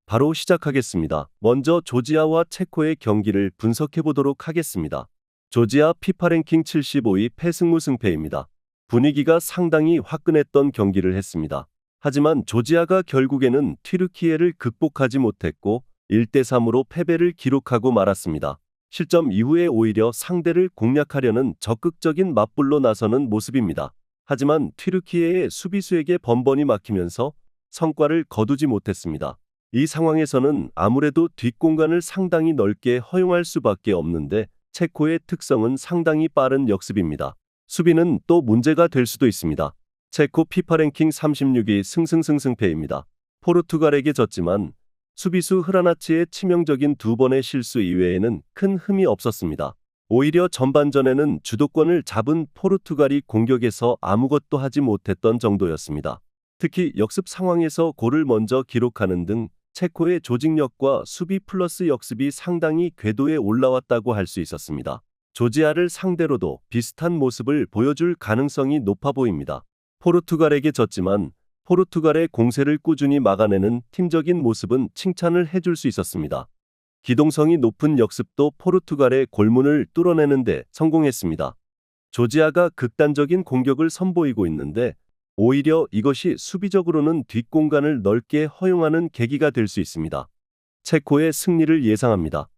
바로 시작하겠습니다. 먼저 조지아와 체코의 경기를 분석해 보도록 하겠습니다. 조지아 피파 랭킹 75위 패승무 승패입니다. 분위기가 상당히 화끈했던 경기를 했습니다. 하지만 조지아가 결국에는 튀르키예를 극복하지 못했고 1대3으로 패배를 기록하고 말았습니다. 실점 이후에 오히려 상대를 공략하려는 적극적인 맞불로 나서는 모습입니다. 하지만 튀르키예의 수비수에게 번번이 막히면서 성과를 거두지 못했습니다. 이 상황에서는 아무래도 뒷공간을 상당히 넓게 허용할 수밖에 없는데 체코의 특성은 상당히 빠른 역습입니다. 수비는 또 문제가 될 수도 있습니다. 체코 피파 랭킹 36위 승승승승패입니다. 포르투갈에게 졌지만 수비수 흐라나치의 치명적인 2번의 실수 이외에는 큰 흠이 없었습니다. 오히려 전반전에는 주도권을 잡은 포르투갈이 공격에서 아무것도 하지 못했던 정도였습니다. 특히 역습 상황에서 골을 먼저 기록하는 등 체코의 조직력과 수비 플러스 역습이 상당히 궤도에 올라왔다고 할 수 있었습니다. 조지아를 상대로도 비슷한 모습을 보여줄 가능성이 높아 보입니다. 포르투갈에게 졌지만 포르투갈의 공세를 꾸준히 막아내는 팀적인 모습은 칭찬을 해줄 수 있었습니다. 기동성이 높은 역습도 포르투갈의 골문을 뚫어내는 데 성공했습니다. 조지아가 극단적인 공격을 선보이고 있는데 오히려 이것이 수비적으로는 뒷공간을 넓게 허용하는 계기가 될 수 있습니다. 체코의 승리를 예상합니다.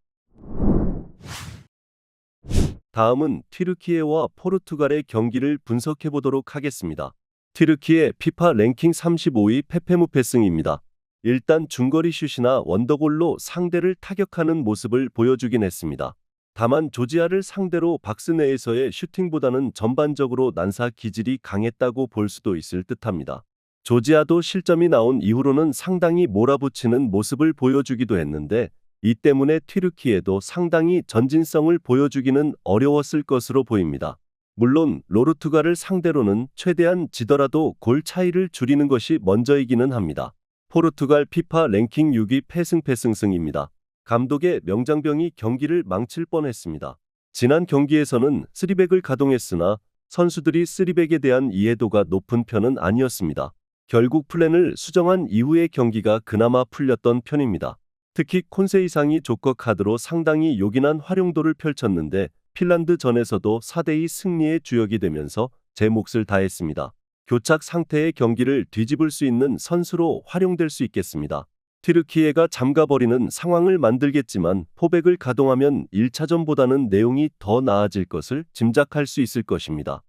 다음은 튀르키예와 포르투갈의 경기를 분석해 보도록 하겠습니다. 튀르키예 피파 랭킹 35위 페페무패승입니다. 일단 중거리 슛이나 원더골로 상대를 타격하는 모습을 보여주긴 했습니다. 다만 조지아를 상대로 박스 내에서의 슈팅보다는 전반적으로 난사 기질이 강했다고 볼 수도 있을 듯합니다. 조지아도 실점이 나온 이후로는 상당히 몰아붙이는 모습을 보여주기도 했는데 이 때문에 튀르키예도 상당히 전진성을 보여주기는 어려웠을 것으로 보입니다. 물론 포르투갈을 상대로는 최대한 지더라도 골 차이를 줄이는 것이 먼저이기는 합니다. 포르투갈 피파 랭킹 6위 패승패승승입니다. 감독의 명장병이 경기를 망칠 뻔했습니다. 지난 경기에서는 3백을 가동했으나 선수들이 3백에 대한 이해도가 높은 편은 아니었습니다. 결국 플랜을 수정한 이후의 경기가 그나마 풀렸던 편입니다. 특히 콘세이상이 조커 카드로 상당히 요긴한 활용도를 펼쳤는데 핀란드전에서도 4대2 승리의 주역이 되면서 제 몫을 다했습니다. 교착 상태의 경기를 뒤집을 수 있는 선수로 활용될 수 있겠습니다. 튀르키예가 잠가버리는 상황을 만들겠지만 포백을 가동하면 1차전보다는 내용이 더 나아질 것을 짐작할 수 있을 것입니다.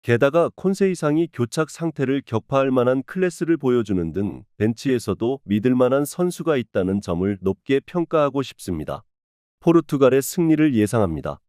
게다가 콘세이상이 교착 상태를 격파할 만한 클래스를 보여주는 등 벤치에서도 믿을 만한 선수가 있다는 점을 높게 평가하고 싶습니다. 포르투갈의 승리를 예상합니다.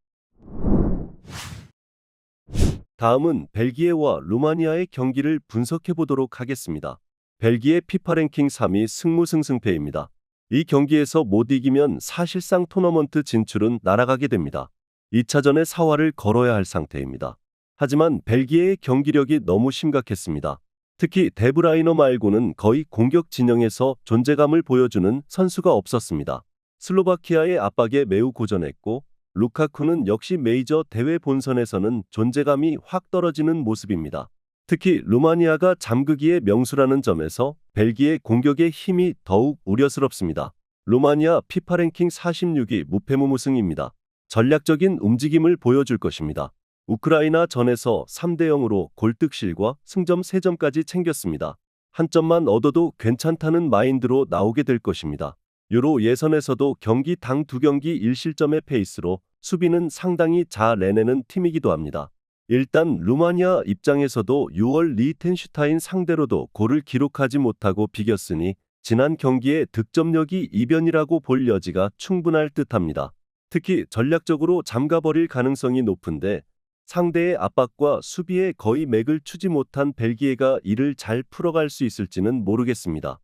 다음은 벨기에와 루마니아의 경기를 분석해 보도록 하겠습니다. 벨기에 피파 랭킹 3위 승무승승패입니다. 이 경기에서 못 이기면 사실상 토너먼트 진출은 날아가게 됩니다. 2차전의 사활을 걸어야 할 상태입니다. 하지만 벨기에의 경기력이 너무 심각했습니다. 특히 데브라이너 말고는 거의 공격 진영에서 존재감을 보여주는 선수가 없었습니다. 슬로바키아의 압박에 매우 고전했고 루카쿠는 역시 메이저 대회 본선에서는 존재감이 확 떨어지는 모습입니다. 특히 루마니아가 잠그기의 명수라는 점에서 벨기에 공격의 힘이 더욱 우려스럽습니다. 루마니아 피파 랭킹 46위 무패무무승입니다. 전략적인 움직임을 보여줄 것입니다. 우크라이나 전에서 3대0으로 골득실과 승점 3점까지 챙겼습니다. 한 점만 얻어도 괜찮다는 마인드로 나오게 될 것입니다. 유로 예선에서도 경기 당 2경기 1실점의 페이스로 수비는 상당히 잘 내내는 팀이기도 합니다. 일단 루마니아 입장에서도 6월 리텐슈타인 상대로도 골을 기록하지 못하고 비겼으니 지난 경기의 득점력이 이변이라고 볼 여지가 충분할 듯합니다. 특히 전략적으로 잠가버릴 가능성이 높은데 상대의 압박과 수비에 거의 맥을 추지 못한 벨기에가 이를 잘 풀어갈 수 있을지는 모르겠습니다.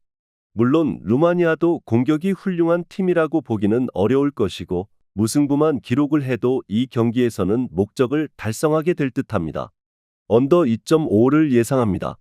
물론 루마니아도 공격이 훌륭한 팀이라고 보기는 어려울 것이고 무승부만 기록을 해도 이 경기에서는 목적을 달성하게 될 듯합니다. 언더 2.5를 예상합니다.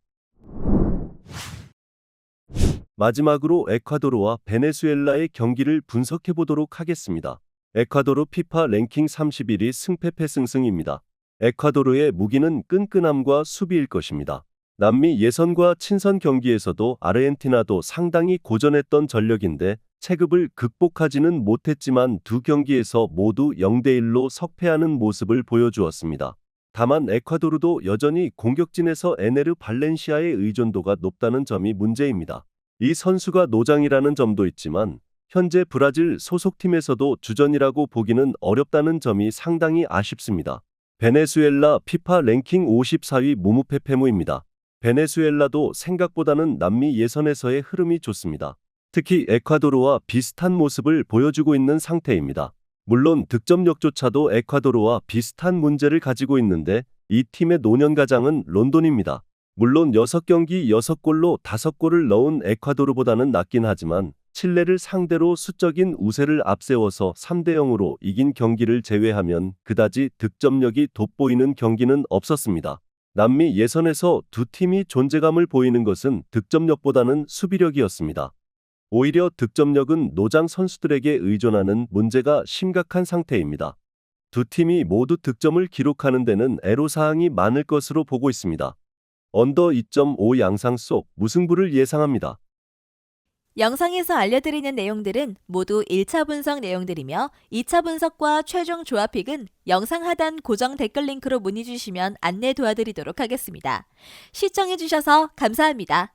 마지막으로 에콰도르와 베네수엘라의 경기를 분석해 보도록 하겠습니다. 에콰도르 피파 랭킹 31위 승패패승승입니다. 에콰도르의 무기는 끈끈함과 수비일 것입니다. 남미 예선과 친선 경기에서도 아르헨티나도 상당히 고전했던 전력인데 체급을 극복하지는 못했지만 두 경기에서 모두 0대1로 석패하는 모습을 보여주었습니다. 다만 에콰도르도 여전히 공격진에서 에네르 발렌시아의 의존도가 높다는 점이 문제입니다. 이 선수가 노장이라는 점도 있지만 현재 브라질 소속팀에서도 주전이라고 보기는 어렵다는 점이 상당히 아쉽습니다. 베네수엘라 피파 랭킹 54위 무무페페무입니다. 베네수엘라도 생각보다는 남미 예선에서의 흐름이 좋습니다. 특히 에콰도르와 비슷한 모습을 보여주고 있는 상태입니다. 물론 득점력조차도 에콰도르와 비슷한 문제를 가지고 있는데 이 팀의 노년가장은 론돈입니다. 물론 6경기 6골로 5골을 넣은 에콰도르보다는 낫긴 하지만 칠레를 상대로 수적인 우세를 앞세워서 3대0으로 이긴 경기를 제외하면 그다지 득점력이 돋보이는 경기는 없었습니다. 남미 예선에서 두 팀이 존재감을 보이는 것은 득점력보다는 수비력이었습니다. 오히려 득점력은 노장 선수들에게 의존하는 문제가 심각한 상태입니다. 두 팀이 모두 득점을 기록하는 데는 애로사항이 많을 것으로 보고 있습니다. 언더 2.5 양상 속 무승부를 예상합니다. 영상에서 알려드리는 내용들은 모두 1차 분석 내용들이며 2차 분석과 최종 조합픽은 영상 하단 고정 댓글 링크로 문의 주시면 안내 도와드리도록 하겠습니다. 시청해주셔서 감사합니다.